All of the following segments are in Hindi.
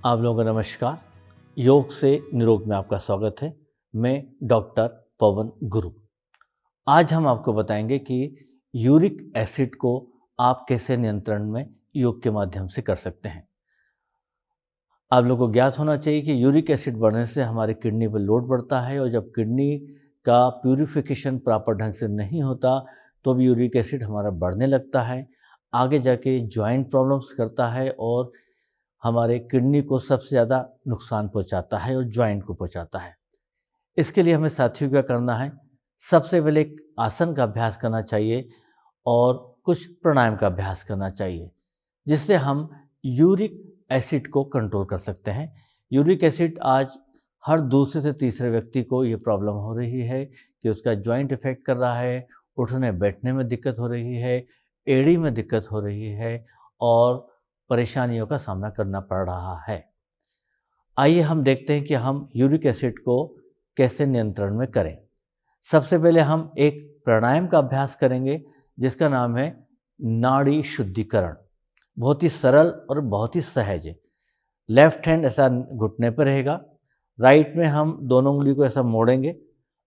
आप लोगों को नमस्कार। योग से निरोग में आपका स्वागत है। मैं डॉक्टर पवन गुरु। आज हम आपको बताएंगे कि यूरिक एसिड को आप कैसे नियंत्रण में योग के माध्यम से कर सकते हैं। आप लोगों को ज्ञात होना चाहिए कि यूरिक एसिड बढ़ने से हमारी किडनी पर लोड बढ़ता है और जब किडनी का प्यूरिफिकेशन प्रॉपर ढंग से नहीं होता तो भी यूरिक एसिड हमारा बढ़ने लगता है। आगे जाके जॉइंट प्रॉब्लम्स करता है और हमारे किडनी को सबसे ज़्यादा नुकसान पहुंचाता है और जॉइंट को पहुंचाता है। इसके लिए हमें साथियों क्या करना है, सबसे पहले एक आसन का अभ्यास करना चाहिए और कुछ प्राणायाम का अभ्यास करना चाहिए, जिससे हम यूरिक एसिड को कंट्रोल कर सकते हैं। यूरिक एसिड आज हर दूसरे से तीसरे व्यक्ति को ये प्रॉब्लम हो रही है कि उसका जॉइंट इफेक्ट कर रहा है, उठने बैठने में दिक्कत हो रही है, एड़ी में दिक्कत हो रही है और परेशानियों का सामना करना पड़ रहा है। आइए हम देखते हैं कि हम यूरिक एसिड को कैसे नियंत्रण में करें। सबसे पहले हम एक प्राणायाम का अभ्यास करेंगे जिसका नाम है नाड़ी शुद्धिकरण। बहुत ही सरल और बहुत ही सहज है। लेफ्ट हैंड ऐसा घुटने पर रहेगा, राइट में हम दोनों उंगली को ऐसा मोड़ेंगे,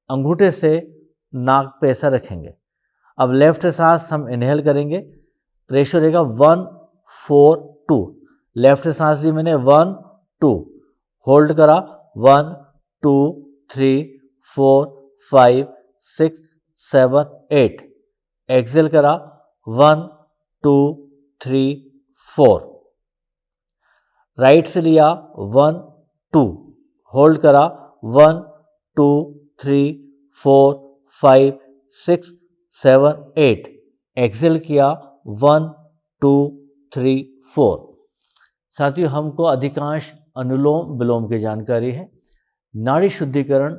अंगूठे से नाक पे ऐसा रखेंगे। अब लेफ्ट से सांस हम इनहेल करेंगे, रेशो रहेगा 1-4-2। लेफ्ट से सांस ली मैंने 1-2, होल्ड करा 1-2-3-4-5-6-7-8, एक्सेल करा 1-2-3-4, राइट से लिया 1-2, होल्ड करा 1-2-3-4-5-6-7-8, एक्सेल किया 1-2-3-4। साथियों, हमको अधिकांश अनुलोम विलोम की जानकारी है। नाड़ी शुद्धिकरण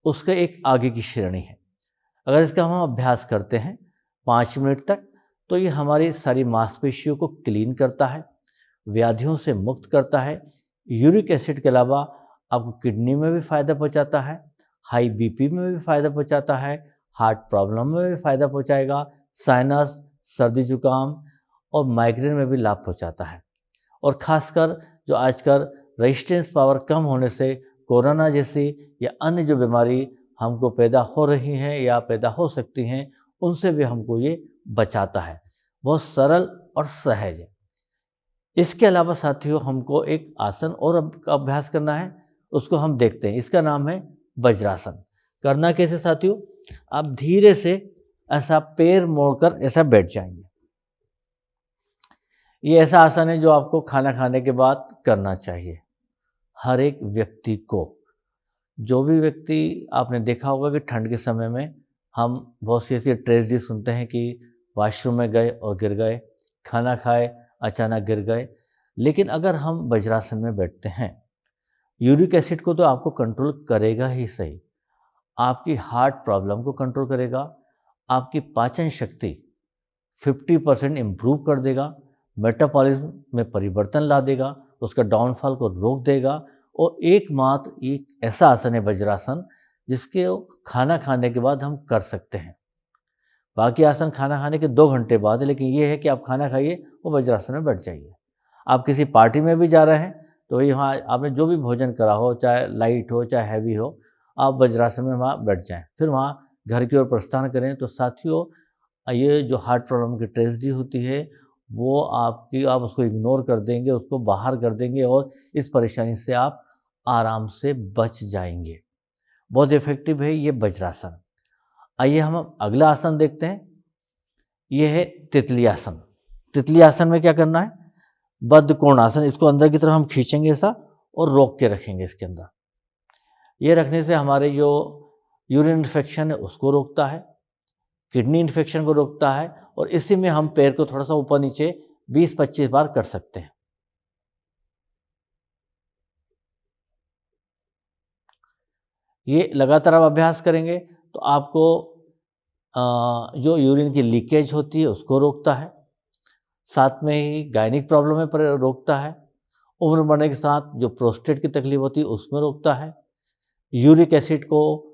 उसके एक आगे की श्रेणी है। अगर इसका हम अभ्यास करते हैं 5 मिनट तक तो ये हमारी सारी मांसपेशियों को क्लीन करता है, व्याधियों से मुक्त करता है। यूरिक एसिड के अलावा आपको किडनी में भी फ़ायदा पहुंचाता है, हाई बीपी में भी फ़ायदा पहुंचाता है, हार्ट प्रॉब्लम में भी फ़ायदा पहुंचाएगा, साइनस, सर्दी जुकाम और माइग्रेन में भी लाभ पहुंचाता है। और ख़ासकर जो आजकल रेजिस्टेंस पावर कम होने से कोरोना जैसी या अन्य जो बीमारी हमको पैदा हो रही हैं या पैदा हो सकती हैं, उनसे भी हमको ये बचाता है। बहुत सरल और सहज है। इसके अलावा साथियों, हमको एक आसन और अभ्यास करना है, उसको हम देखते हैं। इसका नाम है वज्रासन। करना कैसे साथियों, आप धीरे से ऐसा पैर मोड़कर ऐसा बैठ जाएंगे। ये ऐसा आसन है जो आपको खाना खाने के बाद करना चाहिए। हर एक व्यक्ति को, जो भी व्यक्ति, आपने देखा होगा कि ठंड के समय में हम बहुत सी ऐसी ट्रेजेडी सुनते हैं कि वॉशरूम में गए और गिर गए, खाना खाए अचानक गिर गए। लेकिन अगर हम वज्रासन में बैठते हैं, यूरिक एसिड को तो आपको कंट्रोल करेगा ही सही, आपकी हार्ट प्रॉब्लम को कंट्रोल करेगा, आपकी पाचन शक्ति 50% इम्प्रूव कर देगा, मेटाबॉलिज्म में परिवर्तन ला देगा, उसका डाउनफॉल को रोक देगा। और एकमात्र एक ऐसा आसन है वज्रासन जिसके खाना खाने के बाद हम कर सकते हैं। बाकी आसन खाना खाने के 2 घंटे बाद है, लेकिन ये है कि आप खाना खाइए और वज्रासन में बैठ जाइए। आप किसी पार्टी में भी जा रहे हैं तो वही, वहाँ आपने जो भी भोजन करा हो, चाहे लाइट हो चाहे हैवी हो, आप वज्रासन में वहाँ बैठ जाएं, फिर वहाँ घर की ओर प्रस्थान करें। तो साथियों, ये जो हार्ट प्रॉब्लम की ट्रेजेडी होती है वो आप उसको इग्नोर कर देंगे, उसको बाहर कर देंगे और इस परेशानी से आप आराम से बच जाएंगे। बहुत इफेक्टिव है ये वज्रासन। आइए हम अब अगला आसन देखते हैं। ये है तितली आसन। तितली आसन में क्या करना है, बद्ध कोण आसन। इसको अंदर की तरफ हम खींचेंगे ऐसा और रोक के रखेंगे इसके अंदर। ये रखने से हमारे जो यूरिन इन्फेक्शन है उसको रोकता है, किडनी इन्फेक्शन को रोकता है और इसी में हम पैर को थोड़ा सा ऊपर नीचे 20-25 बार कर सकते हैं। ये लगातार आप अभ्यास करेंगे तो आपको जो यूरिन की लीकेज होती है उसको रोकता है, साथ में ही गायनिक प्रॉब्लम में रोकता है, उम्र बढ़ने के साथ जो प्रोस्टेट की तकलीफ होती है उसमें रोकता है, यूरिक एसिड को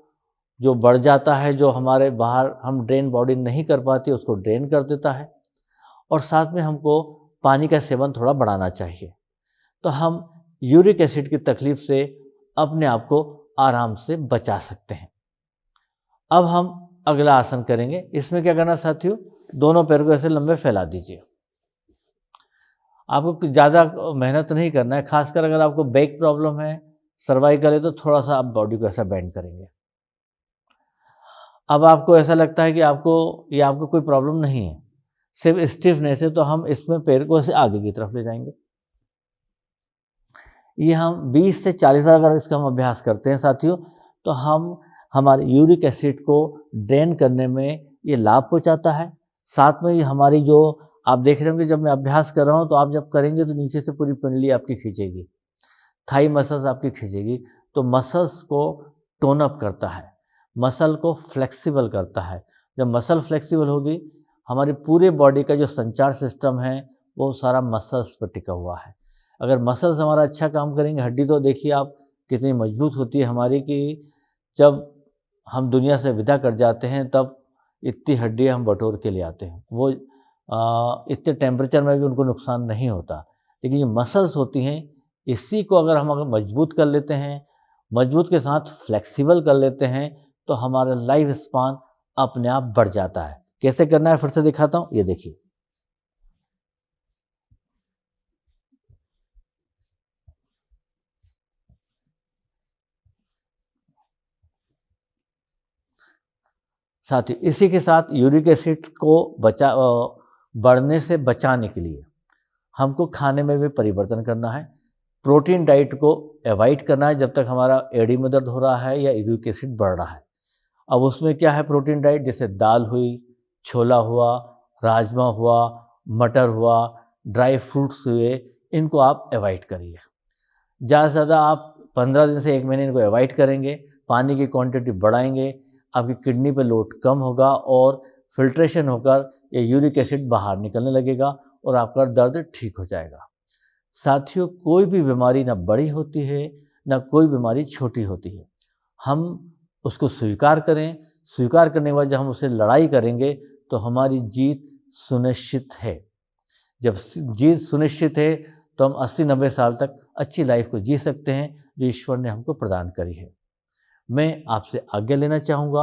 जो बढ़ जाता है, जो हमारे बाहर हम ड्रेन बॉडी नहीं कर पाती उसको ड्रेन कर देता है। और साथ में हमको पानी का सेवन थोड़ा बढ़ाना चाहिए। तो हम यूरिक एसिड की तकलीफ से अपने आप को आराम से बचा सकते हैं। अब हम अगला आसन करेंगे। इसमें क्या करना साथियों, दोनों पैर को ऐसे लंबे फैला दीजिए। आपको ज़्यादा मेहनत नहीं करना है, खासकर अगर आपको बैक प्रॉब्लम है, सर्वाइकल है, तो थोड़ा सा आप बॉडी को ऐसा बेंड करेंगे। अब आपको ऐसा लगता है कि आपको कोई प्रॉब्लम नहीं है, सिर्फ स्टिफनेस है, तो हम इसमें पैर को ऐसे आगे की तरफ ले जाएंगे। ये हम 20 से 40 बार अगर इसका हम अभ्यास करते हैं साथियों, तो हम हमारे यूरिक एसिड को ड्रेन करने में ये लाभ पहुंचाता है। साथ में ये हमारी जो आप देख रहे होंगे, जब मैं अभ्यास कर रहा हूँ तो आप जब करेंगे तो नीचे से पूरी पिंडली आपकी खींचेगी, थाई मसल्स आपकी खींचेगी, तो मसल्स को टोन अप करता है, मसल को फ्लेक्सिबल करता है। जब मसल फ्लेक्सिबल होगी, हमारी पूरे बॉडी का जो संचार सिस्टम है वो सारा मसल्स पर टिका हुआ है। अगर मसल्स हमारा अच्छा काम करेंगे, हड्डी तो देखिए आप कितनी मजबूत होती है हमारी, कि जब हम दुनिया से विदा कर जाते हैं तब इतनी हड्डियाँ हम बटोर के ले आते हैं। वो इतने टेम्परेचर में भी उनको नुकसान नहीं होता। लेकिन ये मसल्स होती हैं, इसी को अगर हम मजबूत कर लेते हैं, मजबूत के साथ फ्लेक्सिबल कर लेते हैं, तो हमारा लाइफ स्पान अपने आप बढ़ जाता है। कैसे करना है फिर से दिखाता हूँ, ये देखिए। साथ ही इसी के साथ यूरिक एसिड को बढ़ने से बचाने के लिए हमको खाने में भी परिवर्तन करना है। प्रोटीन डाइट को अवॉइड करना है जब तक हमारा एड़ी में दर्द हो रहा है या यूरिक एसिड बढ़ रहा है। अब उसमें क्या है प्रोटीन डाइट, जैसे दाल हुई, छोला हुआ, राजमा हुआ, मटर हुआ, ड्राई फ्रूट्स हुए, इनको आप अवॉइड करिए। ज़्यादा से ज़्यादा आप 15 दिन से 1 महीने इनको अवॉइड करेंगे, पानी की क्वांटिटी बढ़ाएंगे, आपकी किडनी पे लोड कम होगा और फिल्ट्रेशन होकर ये यूरिक एसिड बाहर निकलने लगेगा और आपका दर्द ठीक हो जाएगा। साथियों, कोई भी बीमारी ना बड़ी होती है, ना कोई बीमारी छोटी होती है। हम उसको स्वीकार करें, स्वीकार करने के बाद जब हम उससे लड़ाई करेंगे तो हमारी जीत सुनिश्चित है। जब जीत सुनिश्चित है तो हम 80-90 साल तक अच्छी लाइफ को जी सकते हैं, जो ईश्वर ने हमको प्रदान करी है। मैं आपसे आज्ञा लेना चाहूँगा।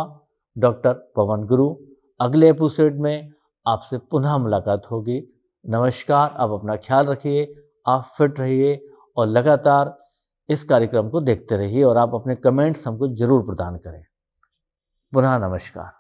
डॉक्टर पवन गुरु। अगले एपिसोड में आपसे पुनः मुलाकात होगी। नमस्कार। आप अपना ख्याल रखिए, आप फिट रहिए और लगातार इस कार्यक्रम को देखते रहिए और आप अपने कमेंट्स हमको ज़रूर प्रदान करें। पुनः नमस्कार।